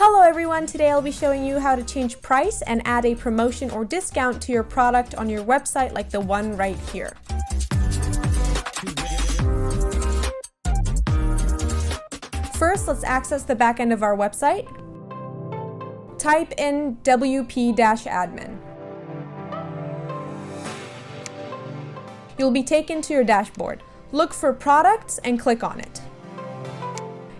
Hello everyone, today I'll be showing you how to change price and add a promotion or discount to your product on your website like the one right here. First, let's access the back end of our website. Type in wp-admin. You'll be taken to your dashboard. Look for products and click on it.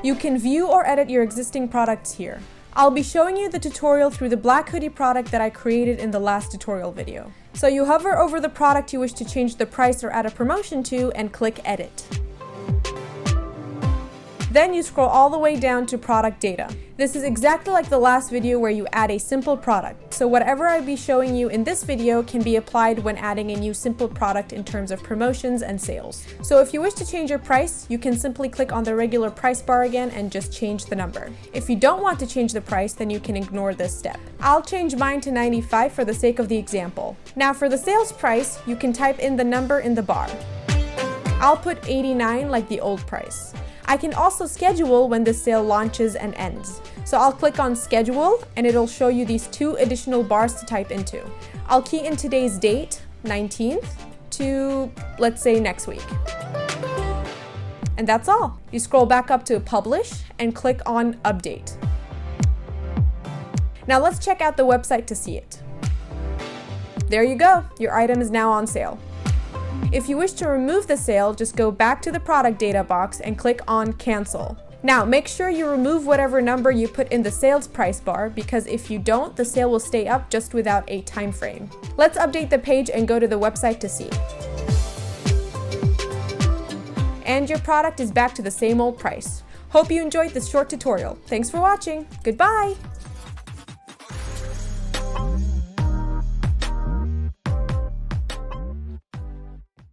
You can view or edit your existing products here. I'll be showing you the tutorial through the black hoodie product that I created in the last tutorial video. So you hover over the product you wish to change the price or add a promotion to and click edit. Then you scroll all the way down to product data. This is exactly like the last video where you add a simple product. So whatever I'll be showing you in this video can be applied when adding a new simple product in terms of promotions and sales. So if you wish to change your price, you can simply click on the regular price bar again and just change the number. If you don't want to change the price, then you can ignore this step. I'll change mine to 95 for the sake of the example. Now for the sales price, you can type in the number in the bar. I'll put 89 like the old price. I can also schedule when this sale launches and ends. So I'll click on schedule and it'll show you these two additional bars to type into. I'll key in today's date, 19th, to let's say next week. And that's all. You scroll back up to publish and click on update. Now let's check out the website to see it. There you go, your item is now on sale. If you wish to remove the sale, just go back to the product data box and click on cancel. Now make sure you remove whatever number you put in the sales price bar, because if you don't, the sale will stay up just without a time frame. Let's update the page and go to the website to see. And your product is back to the same old price. Hope you enjoyed this short tutorial. Thanks for watching. Goodbye!